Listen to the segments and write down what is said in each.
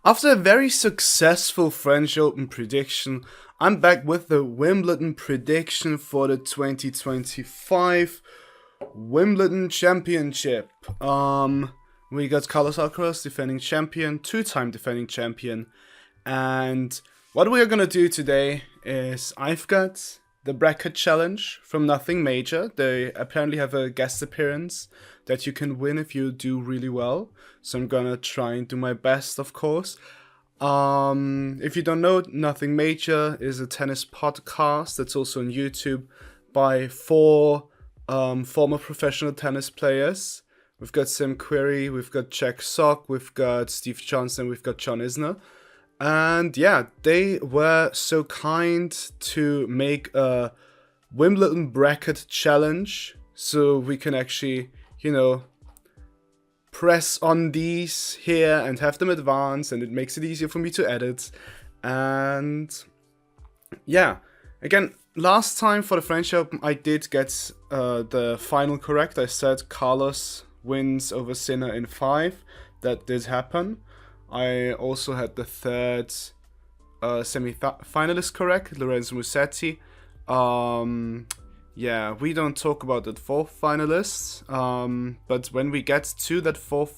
After a very successful French Open prediction, I'm back with the Wimbledon prediction for the 2025 Wimbledon Championship. We got Carlos Alcaraz, defending champion, two-time defending champion, and what we are gonna do today is I've got the bracket challenge from Nothing Major. They apparently have a guest appearance that you can win if you do really well. So I'm gonna try and do my best, of course. If you don't know, Nothing Major is a tennis podcast that's also on YouTube by four former professional tennis players. We've got Sam Querrey, we've got Jack Sock, we've got Steve Johnson, we've got John Isner. And yeah, they were so kind to make a Wimbledon bracket challenge so we can actually, press on these here and have them advance, and it makes it easier for me to edit. And yeah, again, last time for the French Open, I did get the final correct. I said Carlos wins over Sinner in 5. That did happen. I also had the third semi-finalist correct, Lorenzo Musetti. Yeah, we don't talk about the fourth finalist, but when we get to that fourth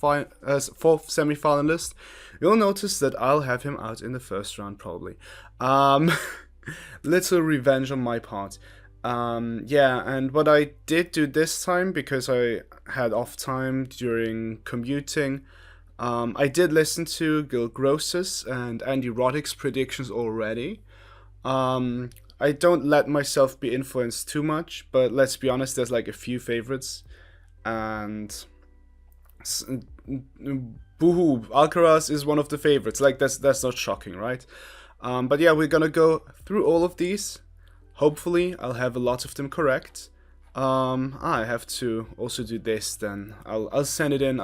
semi-finalist, you'll notice that I'll have him out in the first round probably. Little revenge on my part. Yeah, and what I did do this time, because I had off time during commuting, I did listen to Gil Gross's and Andy Roddick's predictions already. I don't let myself be influenced too much, but let's be honest, there's like a few favorites. And boohoo, Alcaraz is one of the favorites. Like, that's not shocking, right? But yeah, we're gonna go through all of these. Hopefully, I'll have a lot of them correct. I have to also do this then. I'll send it in.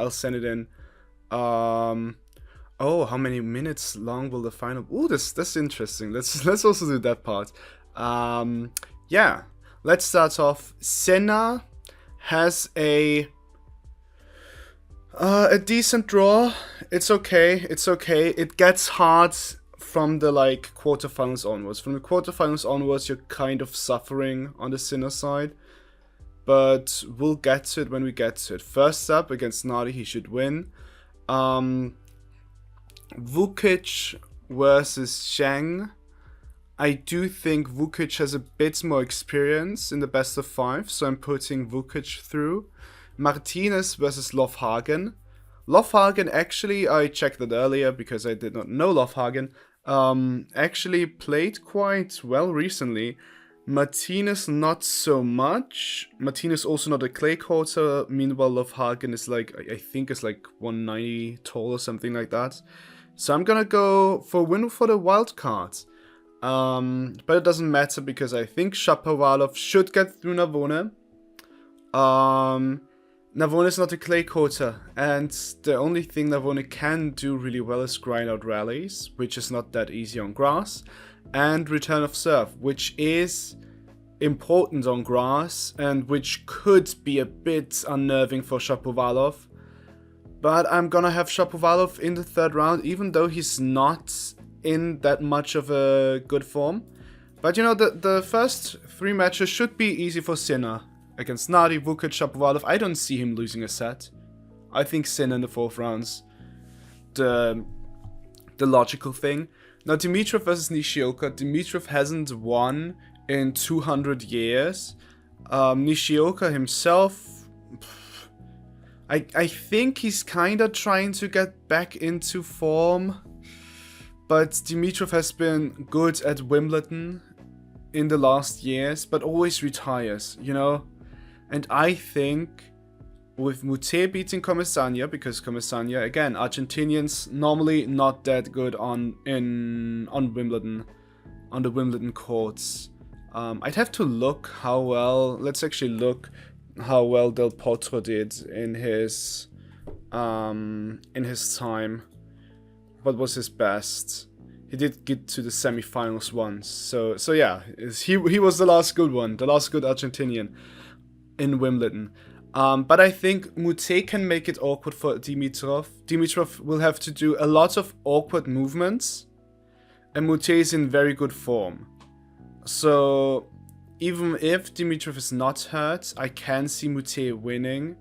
Oh, how many minutes long will the final? Oh, that's interesting. Let's also do that part. Yeah, let's start off. Senna has a decent draw. It's okay. It gets hard from the quarterfinals onwards. From the quarterfinals onwards, you're kind of suffering on the Sinner side. But we'll get to it when we get to it. First up, against Nadi, he should win. Vukic versus Zheng. I do think Vukic has a bit more experience in the best of 5, so I'm putting Vukic through. Martinez versus Lofhagen. Lofhagen, actually, I checked that earlier because I did not know Lofhagen, actually played quite well recently. Martinez not so much. Martinez also not a clay courter. Meanwhile, Lofhagen is I think is 190 tall or something like that. So I'm gonna go for win for the wild card. But it doesn't matter because I think Shapovalov should get through Navone. Navone is not a clay courter, and the only thing Navone can do really well is grind out rallies, which is not that easy on grass, and return of serve, which is important on grass and which could be a bit unnerving for Shapovalov. But I'm gonna have Shapovalov in the third round, even though he's not in that much of a good form. But the first 3 matches should be easy for Sinner. Against Nadi, Vukic, Shapovalov, I don't see him losing a set. I think Sinner in the 4th round's the logical thing. Now, Dimitrov versus Nishioka. Dimitrov hasn't won in 200 years. Nishioka himself, I think he's kind of trying to get back into form. But Dimitrov has been good at Wimbledon in the last years, but always retires, And I think with Mute beating Comesaña, because Comesaña, again, Argentinians normally not that good on Wimbledon, on the Wimbledon courts. I'd have to look how well. Let's actually look how well Del Potro did in his time. What was his best? He did get to the semi-finals once. So yeah, he was the last good one, the last good Argentinian in Wimbledon. But I think Mute can make it awkward for Dimitrov. Dimitrov will have to do a lot of awkward movements, and Mute is in very good form. So even if Dimitrov is not hurt, I can see Mute winning.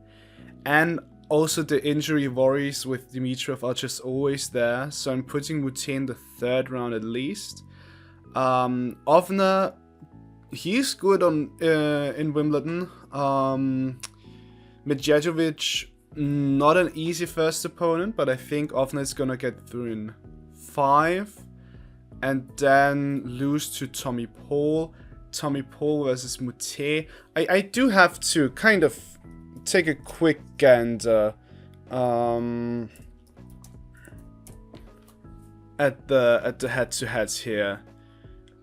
And also the injury worries with Dimitrov are just always there, so I'm putting Mute in the third round at least. Ovner, he's good on in Wimbledon. Medjedovic, not an easy first opponent, but I think Ovner is gonna get through in 5. And then lose to Tommy Paul. Tommy Paul versus Mute. I do have to kind of take a quick gander at the head-to-heads here.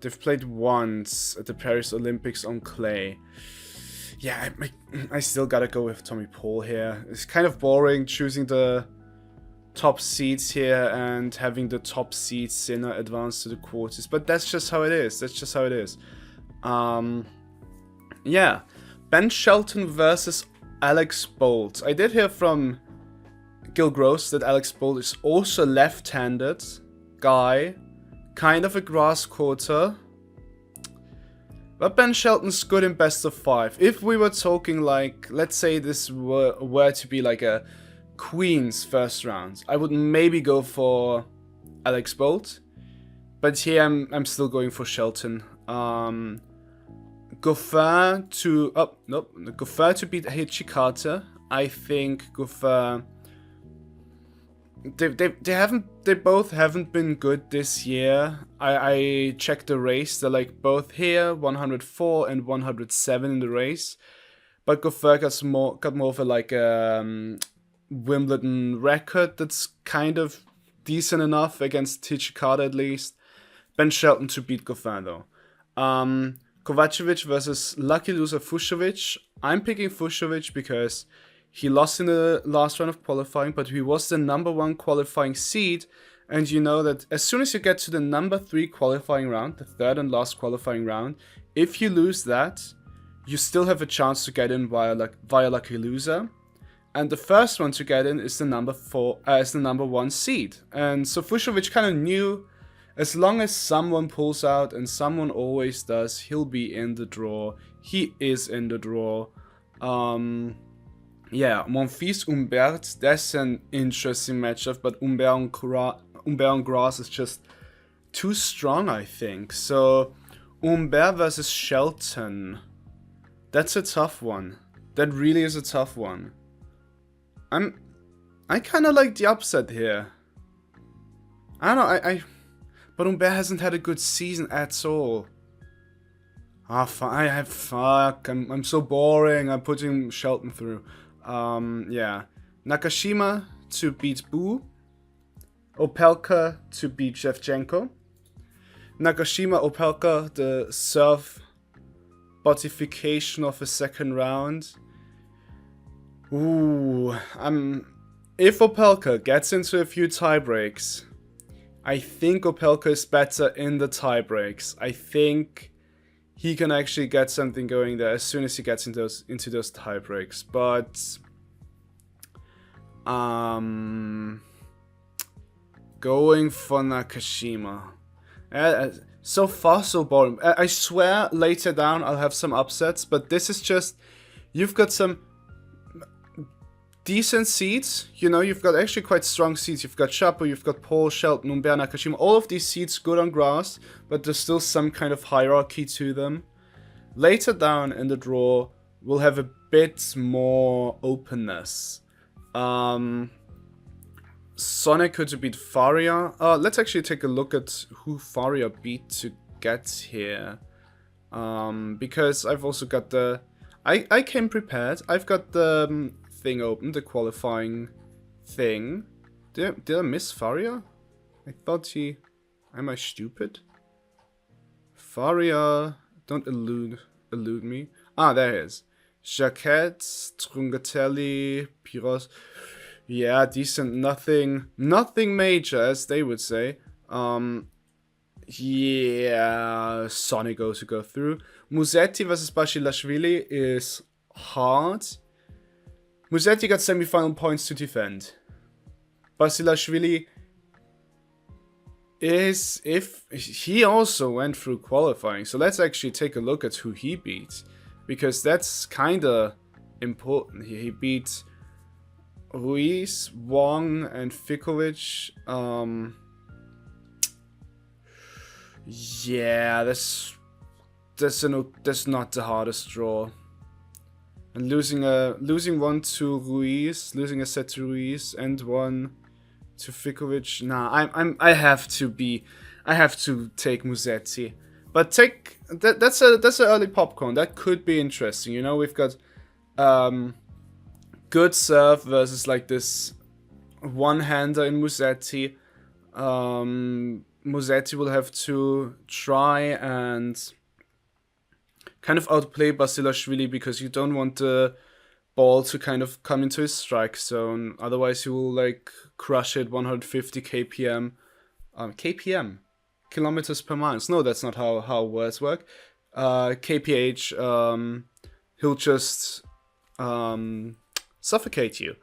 They've played once at the Paris Olympics on clay. Yeah, I still gotta go with Tommy Paul here. It's kind of boring choosing the top seeds here and having the top seed Sinner advance to the quarters, but that's just how it is. Yeah, Ben Shelton versus Alex Bolt. I did hear from Gil Gross that Alex Bolt is also left-handed guy, kind of a grass quarter. But Ben Shelton's good in best of 5. If we were talking like, let's say this were to be like a Queen's first round, I would maybe go for Alex Bolt. But here I'm still going for Shelton. Goffin to Goffin to beat Hichikata. I think Goffin. They both haven't been good this year. I checked the race. They're like both here, 104 and 107 in the race. But Goffin got more of a like Wimbledon record that's kind of decent enough against Hichikata at least. Ben Shelton to beat Goffin though. Kovacevic versus lucky loser Fucsovics. I'm picking Fucsovics because he lost in the last round of qualifying, but he was the number 1 qualifying seed. And you know that as soon as you get to the number 3 qualifying round, the third and last qualifying round, if you lose that, you still have a chance to get in via lucky loser. And the first one to get in is the number 1 seed. And so Fucsovics kind of knew, as long as someone pulls out, and someone always does, he'll be in the draw. He is in the draw. Yeah, Monfils Humbert, that's an interesting matchup, but Humbert on grass is just too strong, I think. So, Humbert versus Shelton. That's a tough one. That really is a tough one. I kind of like the upset here. I don't know, but Humbert hasn't had a good season at all. Fuck, I'm so boring. I'm putting Shelton through. Yeah. Nakashima to beat Bu. Opelka to beat Shevchenko. Nakashima, Opelka, the serve bottification of a second round. Ooh, if Opelka gets into a few tiebreaks, I think Opelka is better in the tiebreaks. I think he can actually get something going there as soon as he gets into those tiebreaks. But going for Nakashima. So far, so boring. I swear later down I'll have some upsets, but this is just, you've got some decent seeds. You know, you've got actually quite strong seeds. You've got Chapo, you've got Paul, Shelton, Humbert, Nakashima. All of these seeds good on grass, but there's still some kind of hierarchy to them. Later down in the draw, we'll have a bit more openness. Sonic to beat Faria. Let's actually take a look at who Faria beat to get here. Because I've also got the... I came prepared. I've got the thing open, the qualifying thing. Did I miss Faria? I thought he... Am I stupid? Faria... Don't elude me. There he is. Jacquet, Strungatelli, Piros... Yeah, decent. Nothing major, as they would say. Yeah, Sonic to go through. Musetti versus Basilashvili is hard. Musetti got semi-final points to defend. Basilashvili is, if he also went through qualifying, so let's actually take a look at who he beat, because that's kind of important. He beat Ruiz, Wong, and Fikovic. Yeah, that's not the hardest draw. And losing one to Ruiz, losing a set to Ruiz, and one to Fikovic. Nah, I have to take Musetti. But that's an early popcorn. That could be interesting. You know, we've got good serve versus like this one-hander in Musetti. Musetti will have to try and kind of outplay Basilashvili, because you don't want the ball to kind of come into his strike zone. Otherwise, he will like crush it 150 kpm. Kilometers per mile. No, that's not how words work. kph. He'll just suffocate you.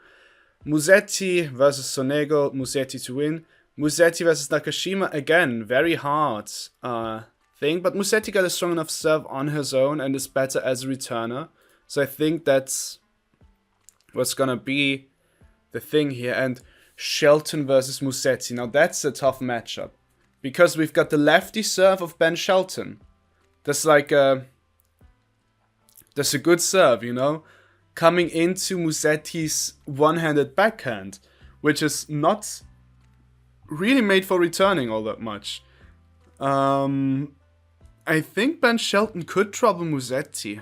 Musetti versus Sonego. Musetti to win. Musetti versus Nakashima, again, very hard thing, but Musetti got a strong enough serve on his own and is better as a returner. So I think that's what's gonna be the thing here. And Shelton versus Musetti, now that's a tough matchup, because we've got the lefty serve of Ben Shelton. That's like that's a good serve, you know, coming into Musetti's one-handed backhand, which is not really made for returning all that much. I think Ben Shelton could trouble Musetti.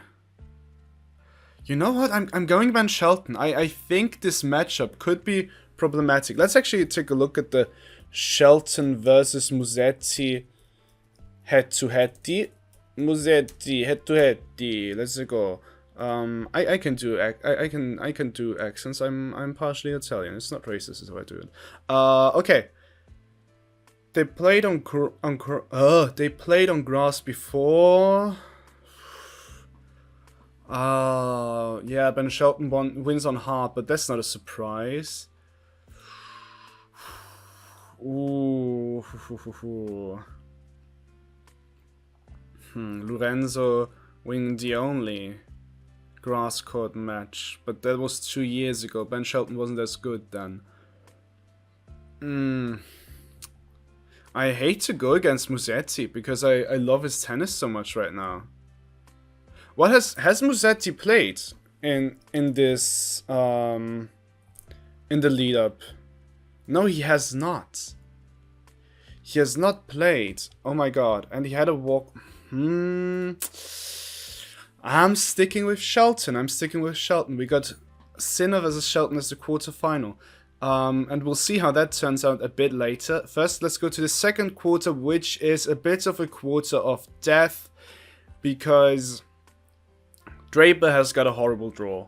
You know what? I'm going Ben Shelton. I think this matchup could be problematic. Let's actually take a look at the Shelton versus Musetti head-to-head. Musetti head-to-head. Let's go. I can do accents. I'm partially Italian. It's not racist, is how I do it. Okay. They played on grass before. Yeah, Ben Shelton wins on hard, but that's not a surprise. Ooh. Lorenzo winning the only grass court match, but that was 2 years ago. Ben Shelton wasn't as good then. I hate to go against Musetti because I love his tennis so much right now. What has Musetti played in this in the lead up? No, he has not. He has not played. Oh my god! And he had a walk. I'm sticking with Shelton. We got Sinner versus Shelton as the quarterfinal. And we'll see how that turns out a bit later. First, let's go to the second quarter, which is a bit of a quarter of death, because Draper has got a horrible draw.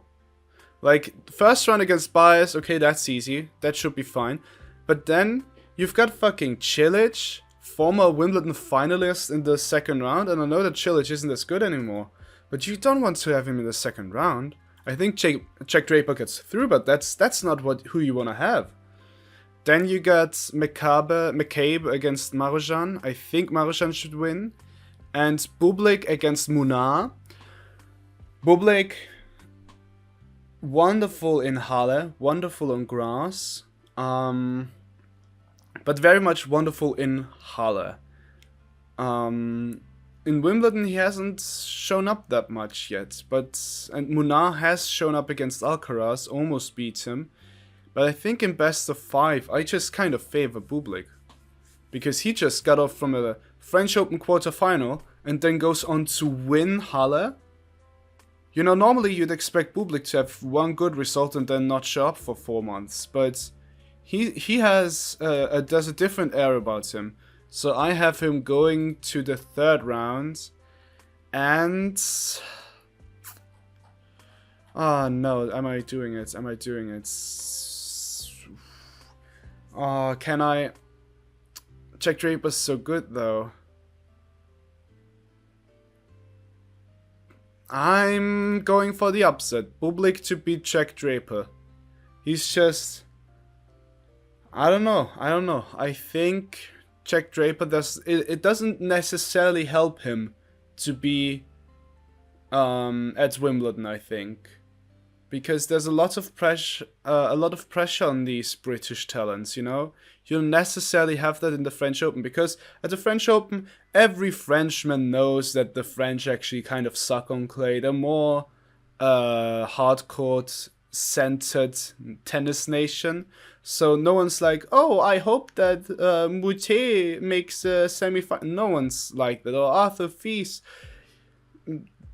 Like, first round against Baez, okay, that's easy. That should be fine. But then, you've got fucking Cilic, former Wimbledon finalist in the second round, and I know that Cilic isn't as good anymore, but you don't want to have him in the second round. I think Jack Draper gets through, but that's not who you want to have. Then you got McCabe against Marozsan. I think Marozsan should win. And Bublik against Munar. Bublik, wonderful in Halle, wonderful on grass, but very much wonderful in Halle. In Wimbledon, he hasn't shown up that much yet, and Munar has shown up against Alcaraz, almost beat him. But I think in best of 5, I just kind of favor Bublik, because he just got off from a French Open quarterfinal and then goes on to win Halle. You know, normally you'd expect Bublik to have one good result and then not show up for 4 months, but he has there's a different air about him. So I have him going to the third round, and oh no, am I doing it? Oh, can I? Jack Draper's so good though. I'm going for the upset. Bublik to beat Jack Draper. He's just... I don't know. I think Jack Draper does... It doesn't necessarily help him to be at Wimbledon, I think. Because there's a lot of pressure on these British talents, you know? You don't necessarily have that in the French Open, because at the French Open, every Frenchman knows that the French actually kind of suck on clay. They're more hardcourt centered tennis nation. So no one's like, oh, I hope that Moutier makes a semi-final. No one's like that. Or Arthur Fils.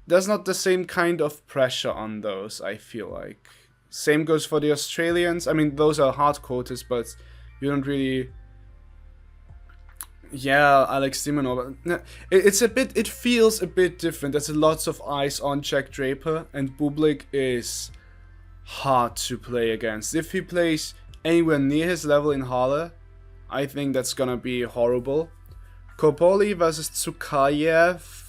There's not the same kind of pressure on those, I feel like. Same goes for the Australians. I mean, those are hardcourters, but you don't really... Yeah, Alex de Minaur. It feels a bit different. There's lots of eyes on Jack Draper, and Bublik is hard to play against. If he plays anywhere near his level in Halle, I think that's gonna be horrible. Kopoli versus Tsukayev.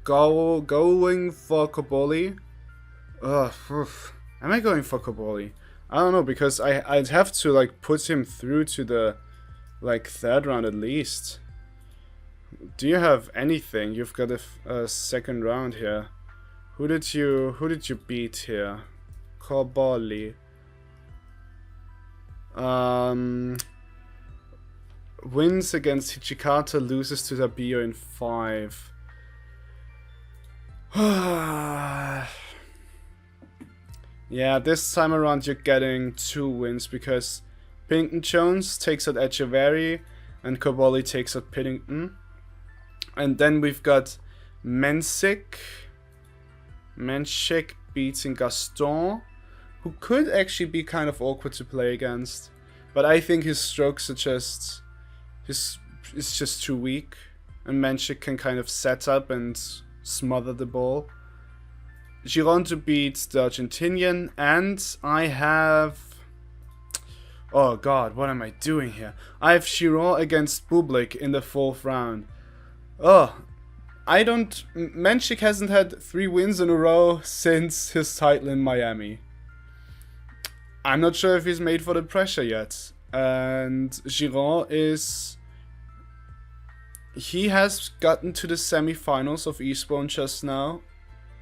Going for Kopoli. Am I going for Kopoli? I don't know, because I'd have to like put him through to the like third round at least. Do you have anything? You've got a second round here. Who did you beat here? Kopoli. Wins against Hichikata, loses to Tabio in 5. Yeah, this time around you're getting 2 wins, because Pennington Jones takes out Echeverry and Kopoli takes out Pennington. And then we've got Menchik beating Gaston, who could actually be kind of awkward to play against. But I think his strokes are just... it's just too weak. And Menchik can kind of set up and smother the ball. Giron beats the Argentinian, and I have... Oh god, what am I doing here? I have Giron against Bublik in the 4th round. Oh, I don't... Menchik hasn't had 3 wins in a row since his title in Miami. I'm not sure if he's made for the pressure yet. And Giron is... He has gotten to the semi-finals of Eastbourne just now.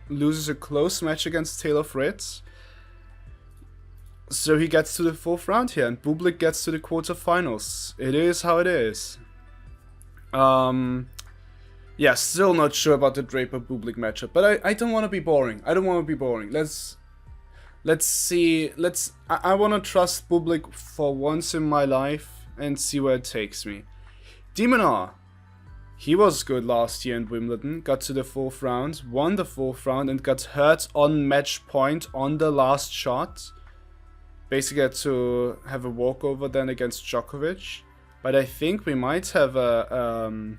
Loses a close match against Taylor Fritz. So he gets to the 4th round here, and Bublik gets to the quarterfinals. It is how it is. Yeah, still not sure about the Draper-Bublik matchup, but I don't want to be boring. Let's see. I want to trust Bublik for once in my life and see where it takes me. de Minaur. He was good last year in Wimbledon, got to the 4th round, won the 4th round, and got hurt on match point on the last shot. Basically had to have a walkover then against Djokovic. But I think we might have a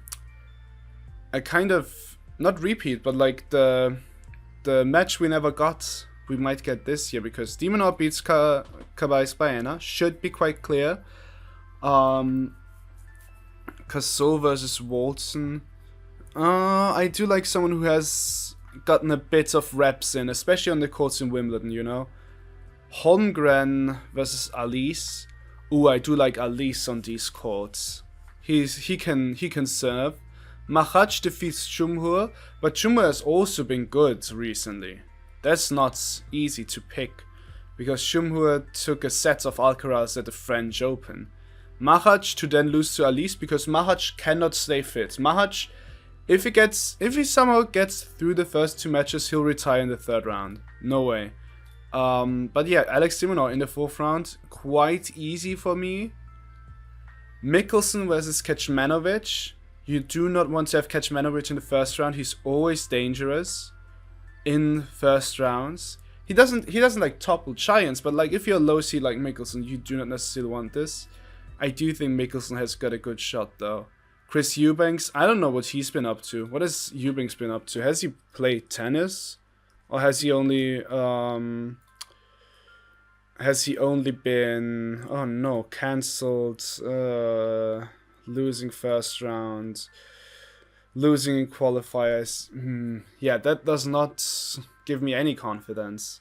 kind of, not repeat, but like the match we never got, we might get this year, because de Minaur beats Cabais Baena, should be quite clear. Cassot versus Walton. I do like someone who has gotten a bit of reps in, especially on the courts in Wimbledon, you know. Holmgren versus Alice. Ooh, I do like Alice on these courts. He can serve. Machac defeats Chumhur, but Chumhur has also been good recently. That's not easy to pick, because Chumhur took a set of Alcaraz at the French Open. Machac to then lose to Alice, because Machac cannot stay fit. Machac, if he somehow gets through the first 2 matches, he'll retire in the 3rd round. No way. But yeah, Alex de Minaur in the 4th round, quite easy for me. Mickelson versus Kecmanovic. You do not want to have Kecmanovic in the 1st round. He's always dangerous in 1st rounds. He doesn't like topple giants, but like if you're low seed like Mickelson, you do not necessarily want this. I do think Mickelson has got a good shot though. Chris Eubanks, I don't know what he's been up to. What has Eubanks been up to? Has he played tennis? Or has he only been, oh no, cancelled, losing 1st round. losing in qualifiers. Yeah, that does not give me any confidence.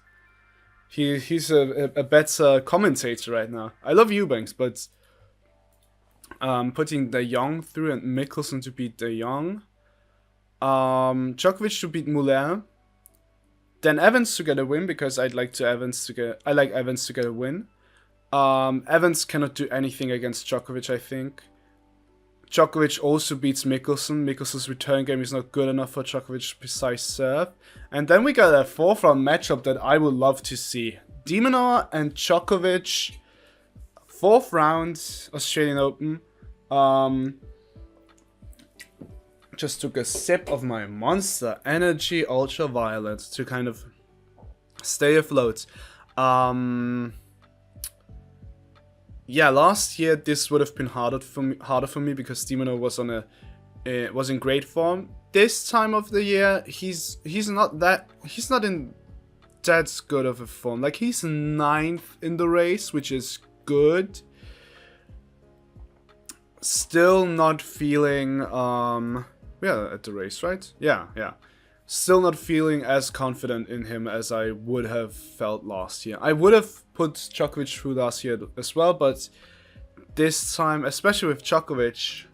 He's a better commentator right now. I love Eubanks, but putting De Jong through and Mickelson to beat De Jong. Djokovic to beat Moulin. Then Evans to get a win because I like Evans to get a win. Evans cannot do anything against Djokovic, I think. Djokovic also beats Mickelson. Mickelson's return game is not good enough for Djokovic's precise serve. And then we got a 4th round matchup that I would love to see. De Minaur and Djokovic, 4th round Australian Open. Just took a sip of my Monster Energy Ultraviolet to kind of stay afloat. Yeah, last year this would have been harder for me because De Minaur was was in great form. This time of the year, he's not in that good of a form. Like, he's 9th in the race, which is good. Still not feeling yeah, at the race, right? Yeah. Still not feeling as confident in him as I would have felt last year. I would have put Djokovic through last year as well, but this time, especially with Djokovic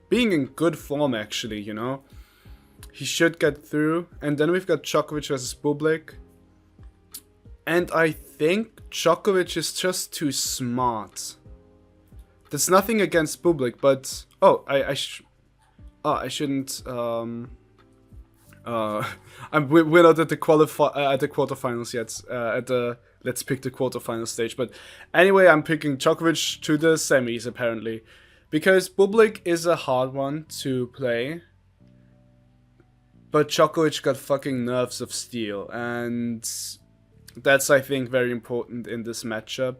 being in good form, actually, you know, he should get through. And then we've got Djokovic versus Bublik. And I think Djokovic is just too smart. There's nothing against Bublik, but I shouldn't. We're not at the quarterfinals yet. At the let's pick the quarterfinal stage. But anyway, I'm picking Djokovic to the semis apparently, because Bublik is a hard one to play. But Djokovic got fucking nerves of steel, and that's, I think, very important in this matchup.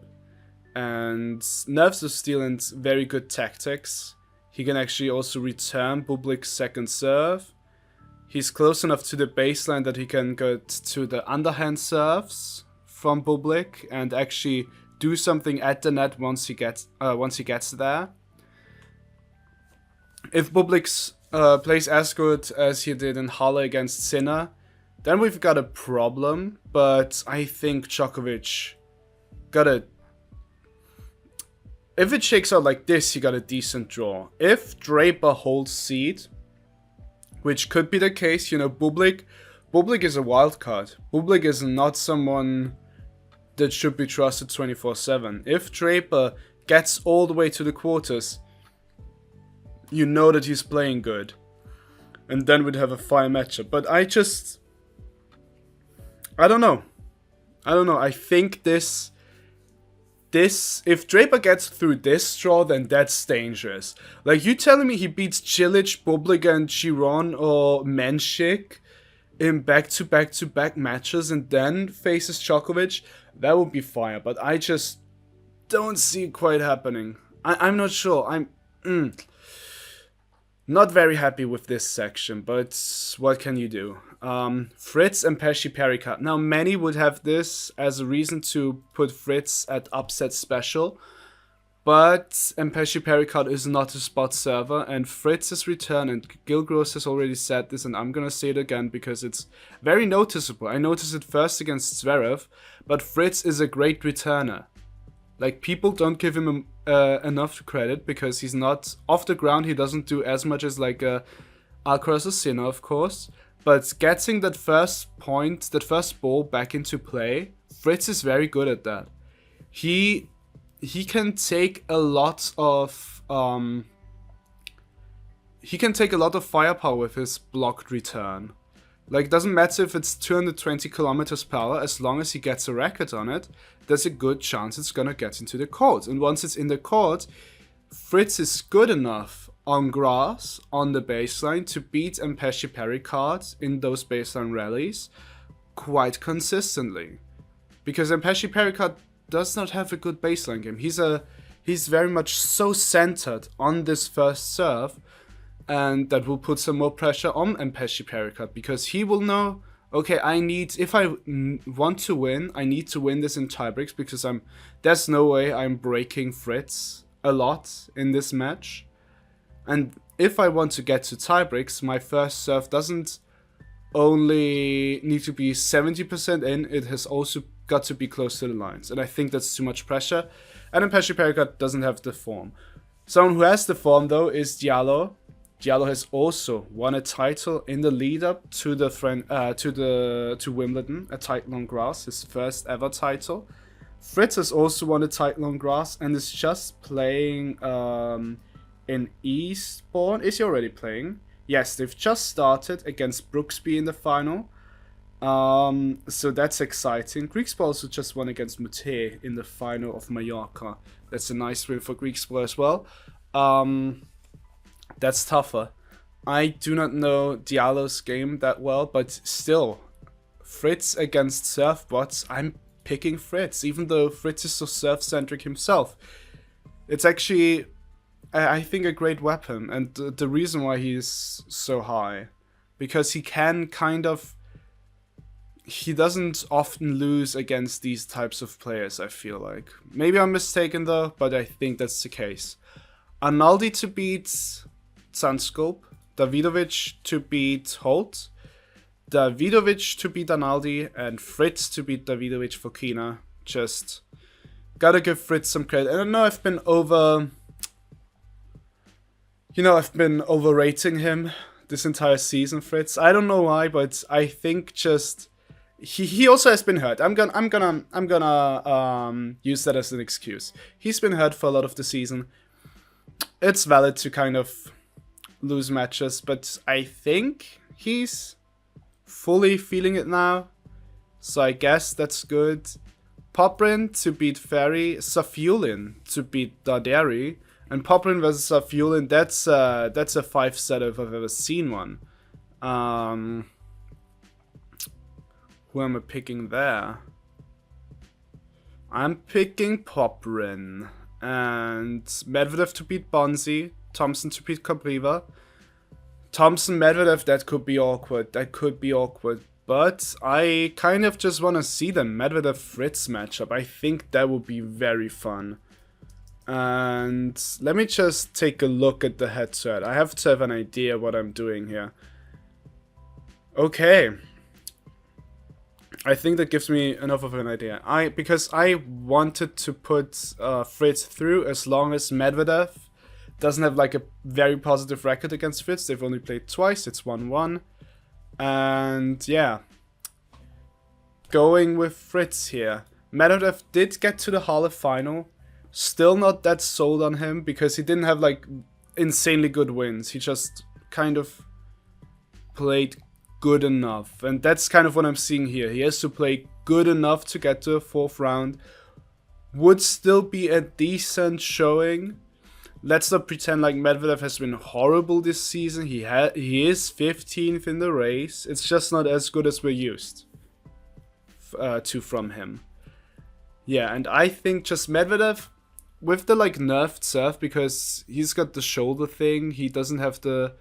And nerves of steel and very good tactics. He can actually also return Bublik's second serve. He's close enough to the baseline that he can get to the underhand serves from Bublik and actually do something at the net once he gets there. If Bublik plays as good as he did in Halle against Sinner, then we've got a problem. But I think Djokovic got a... If it shakes out like this, he got a decent draw. If Draper holds seed, which could be the case, you know, Bublik is a wild card. Bublik is not someone that should be trusted 24/7. If Draper gets all the way to the quarters, you know that he's playing good. And then we'd have a fire matchup. But I don't know. I think this, if Draper gets through this draw, then that's dangerous. Like, you telling me he beats Cilic, Bublik, and Giron or Menchik in back-to-back matches and then faces Djokovic, that would be fire. But I just don't see it quite happening. I'm not sure. I'm not very happy with this section, but what can you do? Fritz and Pesci Pericard. Now, many would have this as a reason to put Fritz at upset special, but Pesci Pericard is not a spot server, and Fritz's return, and Gilgross has already said this, and I'm gonna say it again because it's very noticeable. I noticed it first against Zverev, but Fritz is a great returner. Like, people don't give him enough credit because he's not off the ground. He doesn't do as much as like Alcaraz or Sinner, of course. But getting that first point, that first ball back into play, Fritz is very good at that. He can take a lot of firepower with his blocked return. Like, doesn't matter if it's 220 kilometers per hour, as long as he gets a racket on it, there's a good chance it's gonna get into the court. And once it's in the court, Fritz is good enough on grass, on the baseline, to beat Pesci Pericard in those baseline rallies quite consistently. Because Pesci Pericard does not have a good baseline game. He's very much so centered on this first serve, and that will put some more pressure on Pesci Pericard, because he will know, okay, if I want to win, I need to win this in tiebreaks, because there's no way I'm breaking Fritz a lot in this match. And if I want to get to tiebreaks, my first serve doesn't only need to be 70% in, it has also got to be close to the lines. And I think that's too much pressure. And then Pesci Pericard doesn't have the form. Someone who has the form, though, is Diallo. Diallo has also won a title in the lead up to to Wimbledon, a title on grass, his first ever title. Fritz has also won a title on grass and is just playing in Eastbourne. Is he already playing? Yes, they've just started against Brooksby in the final. So that's exciting. Griekspoor also just won against Mute in the final of Mallorca. That's a nice win for Griekspoor as well. That's tougher. I do not know Diallo's game that well, but still, Fritz against Surfbots, I'm picking Fritz, even though Fritz is so surf-centric himself. It's actually, I think, a great weapon, and the reason why he's so high, because he can kind of, he doesn't often lose against these types of players, I feel like. Maybe I'm mistaken though, but I think that's the case. Arnaldi to beat Sunscope, Davidovic to beat Holt, Davidovic to beat Arnaldi, and Fritz to beat Davidovic for Kina. Just gotta give Fritz some credit. I don't know, I've been overrating him this entire season, Fritz. I don't know why, but I think just he also has been hurt. I'm gonna use that as an excuse. He's been hurt for a lot of the season. It's valid to kind of lose matches, but I think he's fully feeling it now, so I guess that's good. Poprin to beat Ferry, Safiulin to beat Darderi, and Poprin versus Safiulin, that's a 5-setter if I've ever seen one. Who am I picking there? I'm picking Poprin. And Medvedev to beat Bonzi, Thompson to beat Kopriva. Thompson, Medvedev, that could be awkward. But I kind of just want to see the Medvedev-Fritz matchup. I think that would be very fun. And let me just take a look at the headset. I have to have an idea what I'm doing here. Okay. I think that gives me enough of an idea. Because I wanted to put Fritz through as long as Medvedev doesn't have like a very positive record against Fritz. They've only played twice. It's 1-1. And yeah. Going with Fritz here. Medvedev did get to the Halle final. Still not that sold on him because he didn't have like insanely good wins. He just kind of played good enough, and that's kind of what I'm seeing here. He has to play good enough to get to a 4th round. Would still be a decent showing. Let's not pretend like Medvedev has been horrible this season. He is 15th in the race. It's just not as good as we're used to from him. Yeah, and I think just Medvedev with the like nerfed serve, because he's got the shoulder thing. He doesn't have the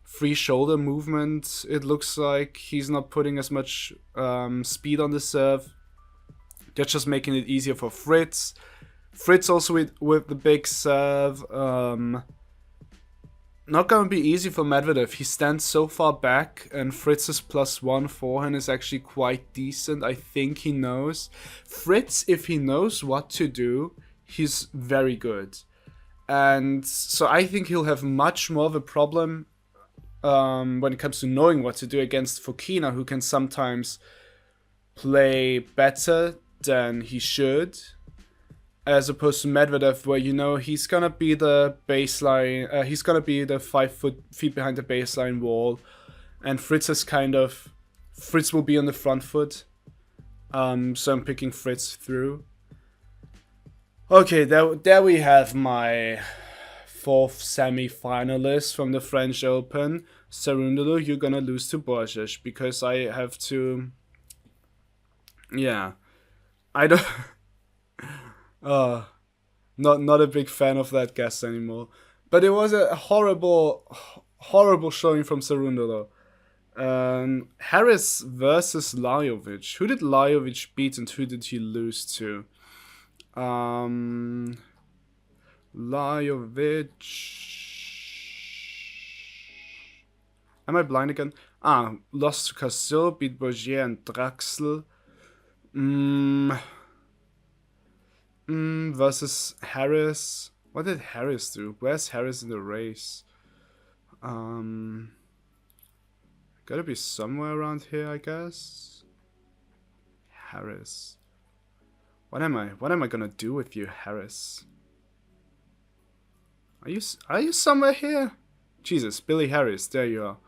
free shoulder movement. It looks like he's not putting as much speed on the serve. That's just making it easier for Fritz. Fritz also with the big serve. Not gonna be easy for Medvedev. He stands so far back, and Fritz's +1 forehand is actually quite decent. I think he knows. Fritz, if he knows what to do, he's very good. And so I think he'll have much more of a problem when it comes to knowing what to do against Fokina, who can sometimes play better than he should, as opposed to Medvedev, where, you know, he's gonna be the baseline, he's gonna be the 5 feet behind the baseline wall, and Fritz will be on the front foot. So I'm picking Fritz through. Okay, there we have my 4th semi-finalist from the French Open. Cerundolo, you're gonna lose to Borges, because I have to... Yeah. I don't... not a big fan of that guess anymore. But it was a horrible showing from Cerundolo. Harris versus Lajovic. Who did Lajovic beat and who did he lose to? Lajovic. Am I blind again? Ah, lost to Castile, beat Bergier and Draxl. Versus Harris. What did Harris do? Where's Harris in the race? Gotta be somewhere around here, I guess. Harris. What am I gonna do with you, Harris? Are you somewhere here? Jesus, Billy Harris, there you are.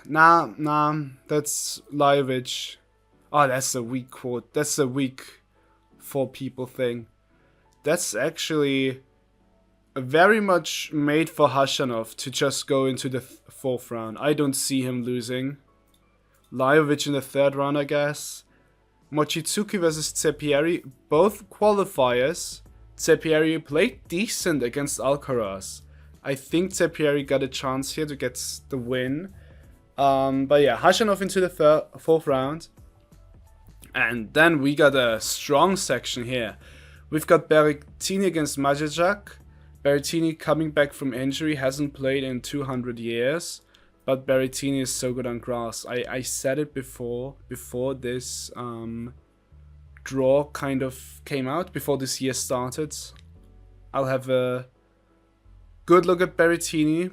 Nah, that's Lajovic. Oh, that's a weak quote. That's a weak 4 people thing. That's actually very much made for Hashanov to just go into the 4th round. I don't see him losing. Lajovic in the 3rd round, I guess. Mochizuki versus Tsepieri, both qualifiers. Tsepieri played decent against Alcaraz. I think Tsepieri got a chance here to get the win. But yeah, Hashanov into the 4th round. And then we got a strong section here. We've got Berrettini against Majacek. Berrettini coming back from injury, hasn't played in 200 years. But Berrettini is so good on grass. I said it before this draw kind of came out, before this year started. I'll have a good look at Berrettini.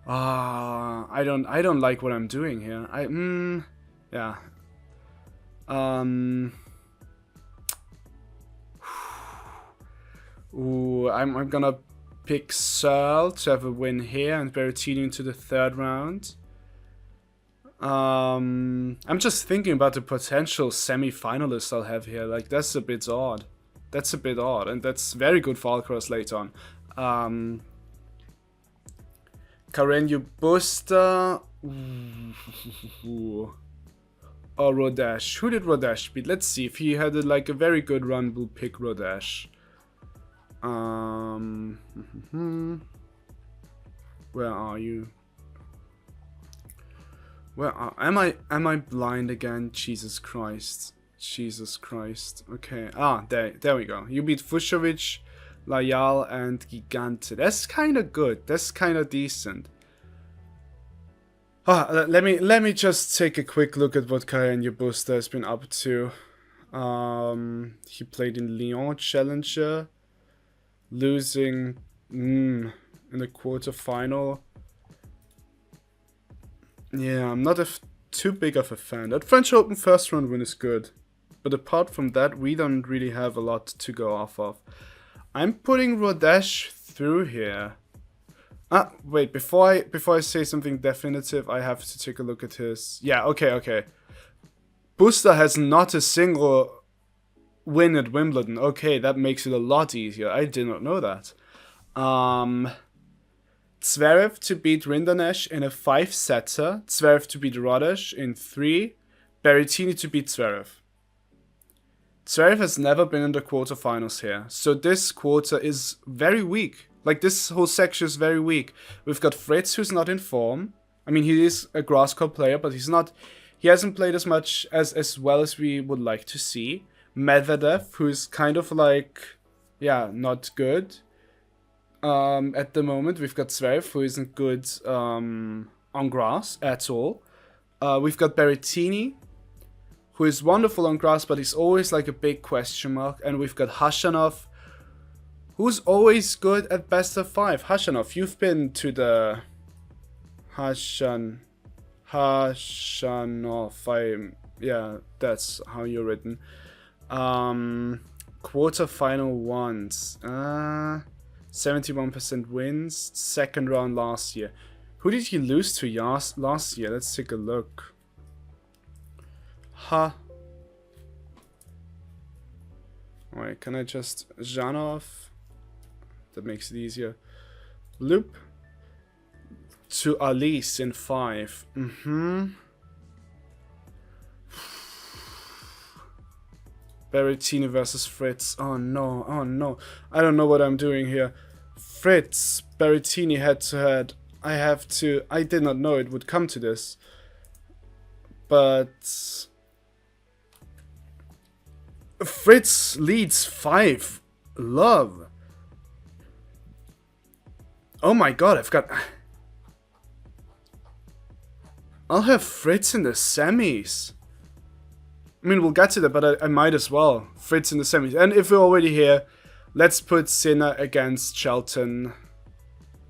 I don't like what I'm doing here. Yeah. Ooh, I'm gonna pick Searle to have a win here and Berrettini into the 3rd round. I'm just thinking about the potential semi-finalists I'll have here. Like, that's a bit odd. And that's very good for Alcaraz later on. Carreño Busta or Rodesh. Who did Rodesh beat? Let's see. If he had a very good run, we'll pick Rodesh. Where are you? Am I blind again? Jesus Christ. Okay. There we go. You beat Fucsovics, Layal, and Gigante. That's kind of good. That's kind of decent. Let me just take a quick look at what Carreño Busta has been up to. He played in Lyon Challenger, losing in the quarterfinal. Yeah, I'm not too big of a fan. That French Open 1st round win is good, but apart from that, we don't really have a lot to go off of. I'm putting Rodesh through here. Wait, before I say something definitive, I have to take a look at his... Yeah, okay. Busta has not a single win at Wimbledon. Okay, that makes it a lot easier. I did not know that. Zverev to beat Rinderknecht in a 5-setter. Zverev to beat Rodesh in 3. Berrettini to beat Zverev. Zverev has never been in the quarterfinals here, so this quarter is very weak. Like, this whole section is very weak. We've got Fritz, who's not in form. I mean, he is a grass court player, but he hasn't played as much as well as we would like to see. Medvedev, who's kind of not good. At the moment, we've got Zverev, who isn't good on grass at all. We've got Berrettini, who is wonderful on grass, but he's always like a big question mark. And we've got Hashanov, who's always good at best of 5. Hashanov, you've been to the Hashanov. Yeah, that's how you're written. Quarterfinal ones. 71% wins. 2nd round last year. Who did he lose to last year? Let's take a look. Wait, can I just Zhanov? That makes it easier. Loop to Alice in 5. Berrettini versus Fritz. Oh no. I don't know what I'm doing here. Fritz, Berrettini head to head. I did not know it would come to this. But Fritz leads 5. Love. Oh my god, I'll have Fritz in the semis. I mean, we'll get to that, but I might as well. Fritz in the semis. And if we're already here, let's put Sinner against Shelton.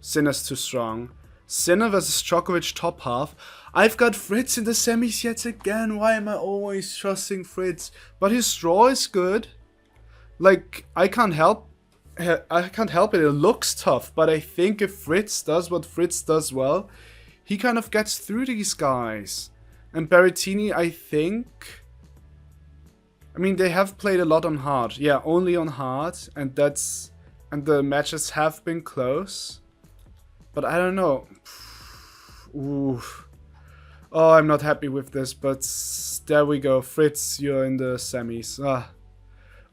Sinner's too strong. Sinner versus Djokovic top half. I've got Fritz in the semis yet again. Why am I always trusting Fritz? But his draw is good. Like, I can't help it. It looks tough, but I think if Fritz does what Fritz does well, he kind of gets through these guys. And Berrettini, I think... I mean, they have played a lot on hard. Yeah, only on hard. And the matches have been close. But I don't know. Ooh. Oh, I'm not happy with this, but there we go. Fritz, you're in the semis.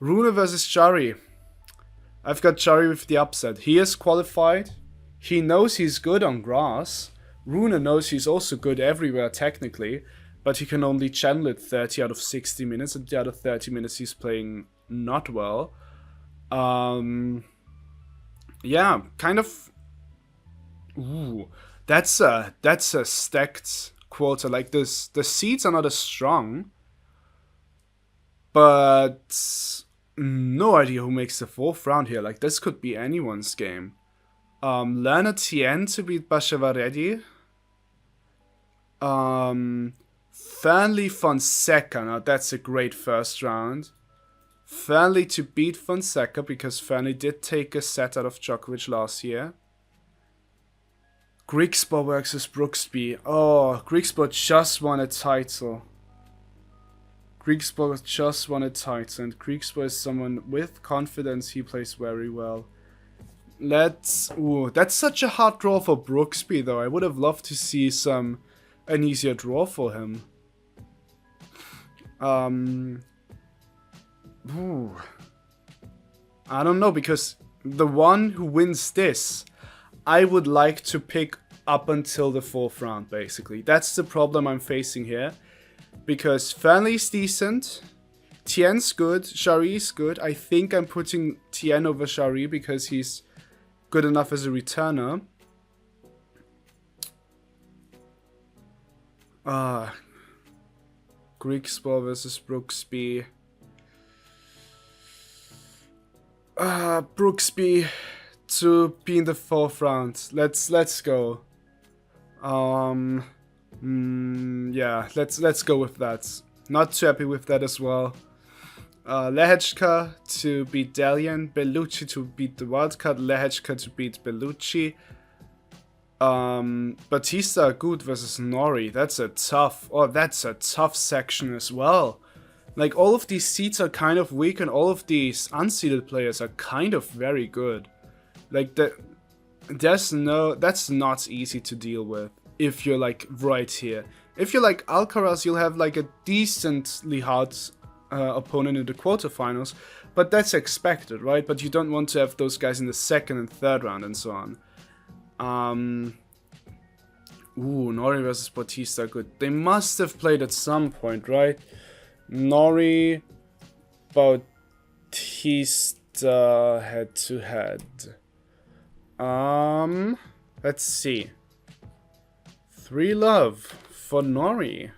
Rune versus Jari. I've got Jari with the upset. He is qualified. He knows he's good on grass. Rune knows he's also good everywhere technically, but he can only channel it 30 out of 60 minutes, and the other 30 minutes he's playing not well. Yeah, kind of... Ooh, that's a stacked quarter. Like this, the seeds are not as strong, but no idea who makes the 4th round here. Like this could be anyone's game. Lerner Tien to beat Bashavaredi. Fernley Fonseca. Now that's a great first round. Fernley to beat Fonseca because Fernley did take a set out of Djokovic last year. Griekspoor versus Brooksby. Oh, Griekspoor just won a title. Griekspoor just won a title, and Griekspoor is someone with confidence. He plays very well. Ooh, that's such a hard draw for Brooksby, though. I would have loved to see an easier draw for him. Ooh. I don't know, because the one who wins this, I would like to pick up until the 4th round, basically. That's the problem I'm facing here. Because Fernley's decent, Tien's good, Jari's good. I think I'm putting Tien over Jari because he's good enough as a returner. Griekspoor versus Brooksby. Brooksby to be in the 4th round. Let's go. Yeah, let's go with that. Not too happy with that as well. Lehechka to beat Dalian, Bellucci to beat the wildcard, Lehechka to beat Bellucci. Batista Agut versus Nori. That's a tough section as well. Like, all of these seeds are kind of weak, and all of these unseeded players are kind of very good. Like, that's not easy to deal with if you're like right here. If you're like Alcaraz, you'll have like a decently hard opponent in the quarterfinals, but that's expected, right? But you don't want to have those guys in the 2nd and 3rd round and so on. Ooh, Nori versus Bautista, good. They must have played at some point, right? Nori, Bautista head to head. Let's see. 3-love for Nori.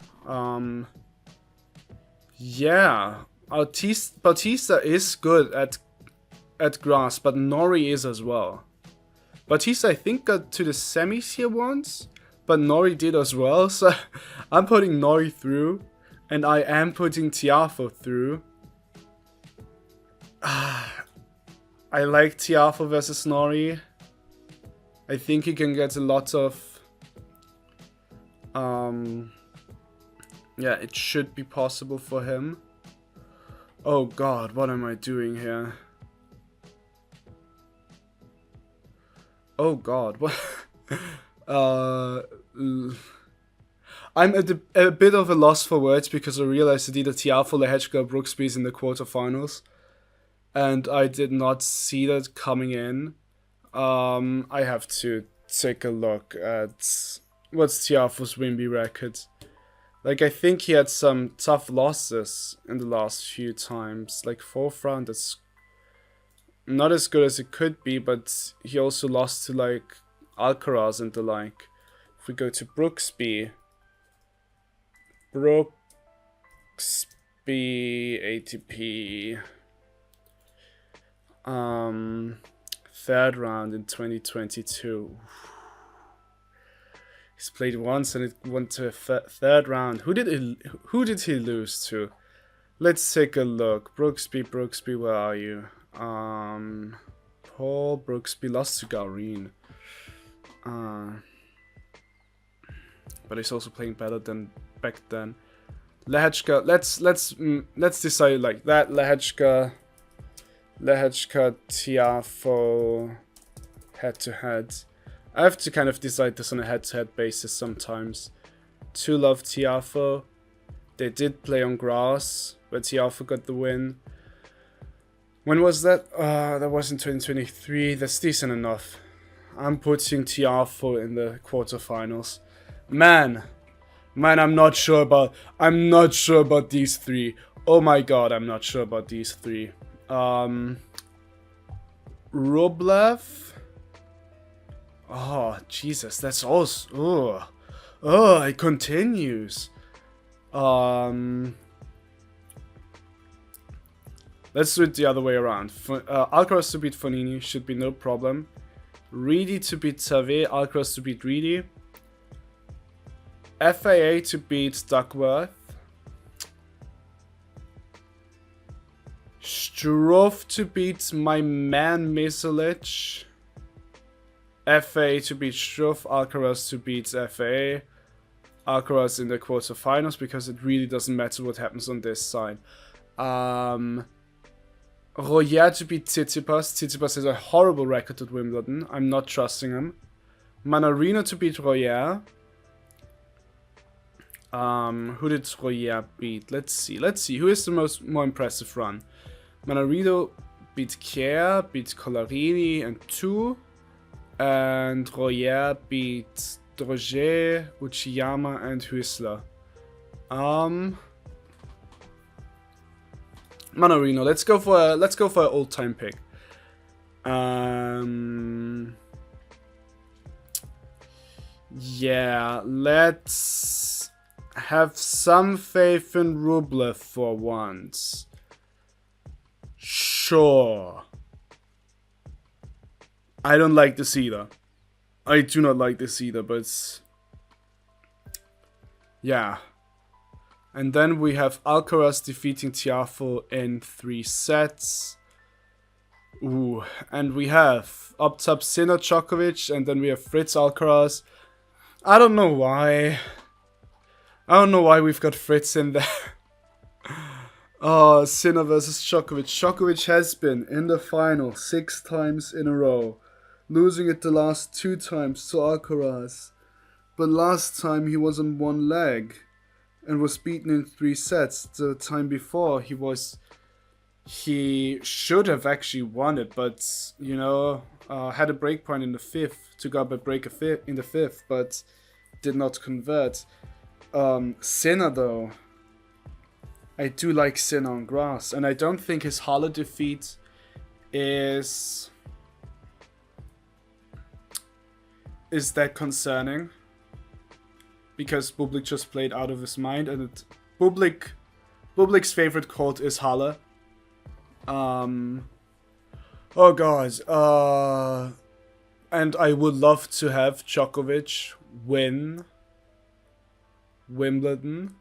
Yeah, Bautista is good at grass, but Nori is as well. Bautista, I think, got to the semis here once, but Nori did as well, so I'm putting Nori through, and I am putting Tiafoe through. I like Tiafoe versus Nori. I think he can get a lot of... yeah, it should be possible for him. Oh god, what am I doing here? Oh god, what? I'm at a bit of a loss for words because I realized that either Tiafoe, Lehechka, or Brooksby is in the quarterfinals. And I did not see that coming in. I have to take a look at what's Tiafoe's Wimby record. Like, I think he had some tough losses in the last few times. Like, 4th round is not as good as it could be, but he also lost to, like, Alcaraz and the like. If we go to Brooksby, ATP, third round in 2022. He's played once and it went to a third round. Who did he lose to? Let's take a look. Brooksby, where are you? Paul Brooksby lost to Garin. But he's also playing better than back then. Lehechka, let's decide like that. Lehechka, Tiafoe, head to head. I have to kind of decide this on a head to head basis sometimes. To love Tiafoe. They did play on grass, but Tiafoe got the win. When was that? That was in 2023. That's decent enough. I'm putting Tiafoe in the quarterfinals. Man, I'm not sure about these three. Oh my god, I'm not sure about these three. Rublev. Oh Jesus, that's also. It continues. Let's do it the other way around. Alcaraz to beat Fonini should be no problem. Reedy to beat Save, Alcaraz to beat Reedy. FAA to beat Duckworth. Struff to beat my man Misalic. FA to beat Struff, Alcaraz to beat FA. Alcaraz in the quarterfinals because it really doesn't matter what happens on this side. Royer to beat Tsitsipas. Tsitsipas has a horrible record at Wimbledon. I'm not trusting him. Manarino to beat Royer. Who did Royer beat? Let's see. Who is the more impressive run? Manarino beat Kier, beat Collarini and 2. And Royer beat Droget, Uchiyama, and Huisler. Manarino. Let's go for an old time pick. Yeah, let's have some faith in Rublev for once. Sure. I don't like this either. I do not like this either, but yeah. And then we have Alcaraz defeating Tiafoe in 3 sets. Ooh, and we have up top Sinner, Djokovic, and then we have Fritz Alcaraz. I don't know why. We've got Fritz in there. Oh, Sinner versus Djokovic. Djokovic has been in the final 6 times in a row, losing it the last 2 times to Alcaraz. But last time he was on 1 leg and was beaten in 3 sets. The time before he should have actually won it, but you know, had a break point in the 5th, took up a break in the 5th, but did not convert. Sinner though, I do like Sinner on grass, and I don't think his Halle defeat is that concerning, because Bublik just played out of his mind, and Bublik's favorite court is Halle. Oh god. And I would love to have Djokovic win Wimbledon,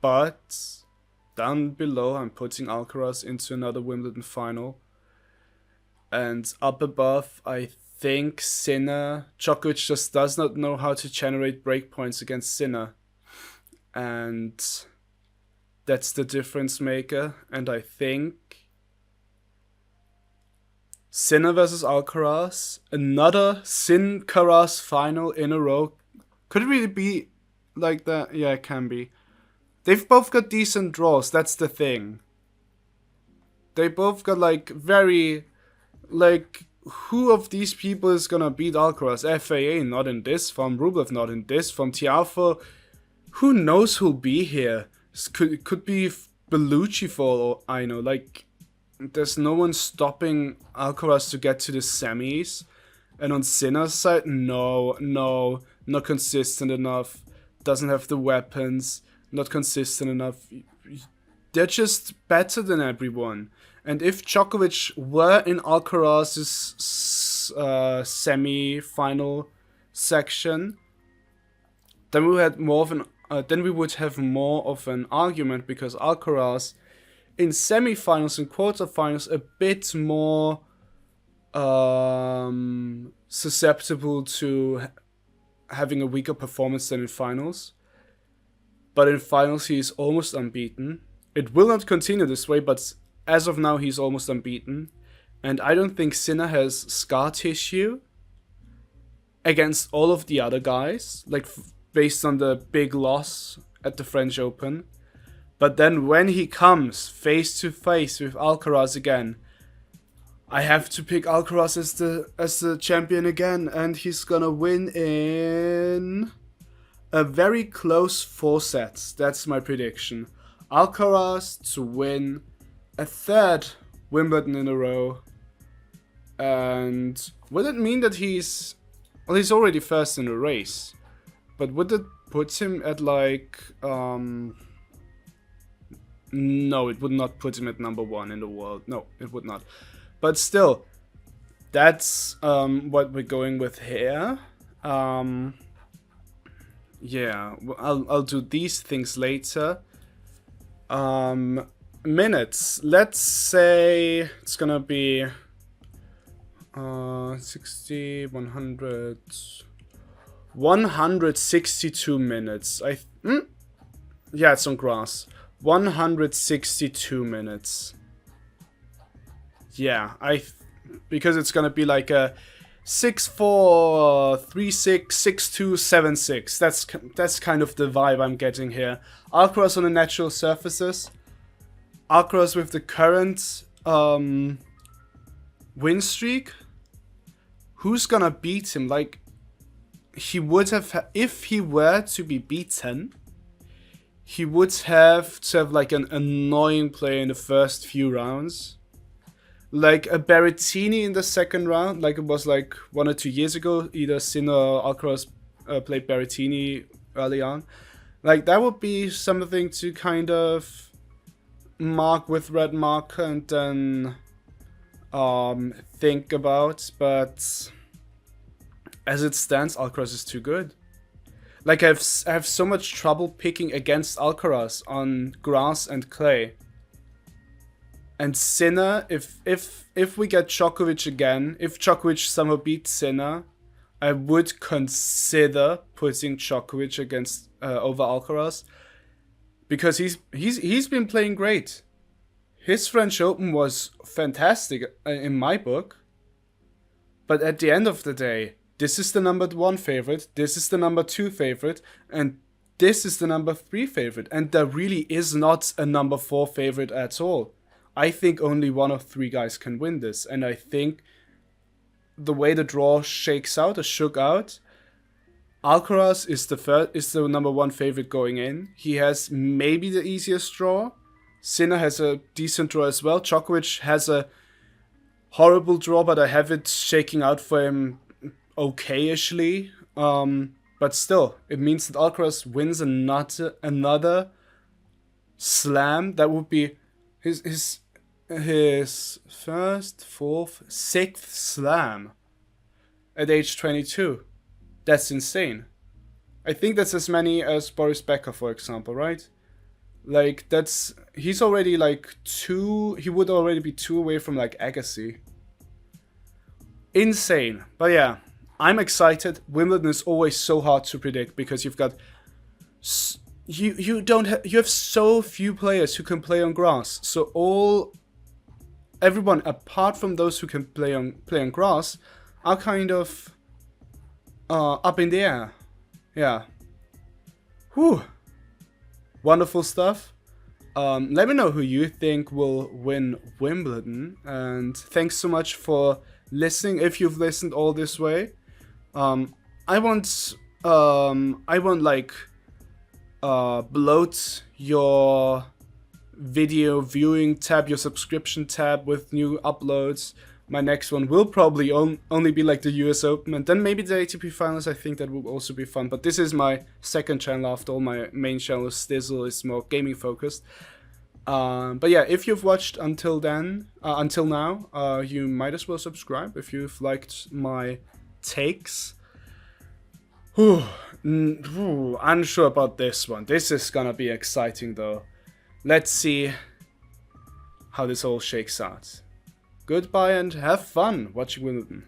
but down below I'm putting Alcaraz into another Wimbledon final, and up above I think Sinner. Djokovic just does not know how to generate breakpoints against Sinner, and that's the difference maker. And I think Sinner versus Alcaraz, another Sin-Caraz final in a row. Could it really be like that? Yeah, it can be. They've both got decent draws, that's the thing. They both got who of these people is gonna beat Alcaraz? FAA not in this form, Rublev not in this form, Tiafoe, who knows who'll be here? Could be Bellucci for all I know. There's no one stopping Alcaraz to get to the semis, And on Sinner's side, no, not consistent enough. Doesn't have the weapons, not consistent enough. They're just better than everyone. And if Djokovic were in Alcaraz's semi-final section, then we had more of an then we would have more of an argument, because Alcaraz in semi-finals and quarterfinals a bit more susceptible to having a weaker performance than in finals. But in finals he is almost unbeaten. It will not continue this way, but as of now he's almost unbeaten. And I don't think Sinner has scar tissue against all of the other guys, like based on the big loss at the French Open. But then when he comes face to face with Alcaraz again, I have to pick Alcaraz as the champion again, and he's gonna win in a very close 4 sets. That's my prediction. Alcaraz to win a 3rd Wimbledon in a row. And would it mean that he's already first in the race, but would it put him at like no, it would not put him at number 1 in the world. No, it would not. But still, that's what we're going with here. Yeah, I'll do these things later. Minutes. Let's say it's gonna be 60, 100, 162 minutes. Yeah, it's on grass. 162 minutes. Yeah, because it's gonna be like a 6-4, 3-6, 6-2, 7-6. That's kind of the vibe I'm getting here. Alcaraz on the natural surfaces. Alcaraz with the current win streak. Who's gonna beat him? Like, he would have, if he were to be beaten, he would have to have like an annoying player in the first few rounds. Like a Berrettini in the second round, like it was like 1 or 2 years ago. Either Sinner or Alcaraz played Berrettini early on. Like, that would be something to kind of mark with red marker and then think about. But as it stands, Alcaraz is too good. Like, I have so much trouble picking against Alcaraz on grass and clay. And Sinner, if we get Djokovic again, if Djokovic somehow beats Sinner, I would consider putting Djokovic against over Alcaraz, because he's been playing great. His French Open was fantastic in my book. But at the end of the day, this is the number 1 favorite, this is the number 2 favorite, and this is the number 3 favorite. And there really is not a number 4 favorite at all. I think only 1 of 3 guys can win this. And I think the way the draw shakes out or shook out, Alcaraz is the number 1 favorite going in. He has maybe the easiest draw. Sinner has a decent draw as well. Djokovic has a horrible draw, but I have it shaking out for him okay-ishly. But still, it means that Alcaraz wins another slam. That would be his 1st, 4th, 6th slam at age 22. That's insane. I think that's as many as Boris Becker, for example, right? Like, he's already like 2, he would already be 2 away from like Agassi. Insane. But yeah, I'm excited. Wimbledon is always so hard to predict because you've got you have so few players who can play on grass. So everyone apart from those who can play on grass are kind of up in the air. Yeah. Whew. Wonderful stuff. Let me know who you think will win Wimbledon, and thanks so much for listening. If you've listened all this way, I won't like bloat your video viewing tab, your subscription tab with new uploads. my next one will probably only be like the US Open, and then maybe the ATP Finals. I think that will also be fun. But this is my second channel after all. My main channel, Stizzle, is more gaming focused. But yeah, if you've watched until now, you might as well subscribe if you've liked my takes. Unsure about this one. This is gonna be exciting though. Let's see how this all shakes out. Goodbye and have fun watching Wimbledon.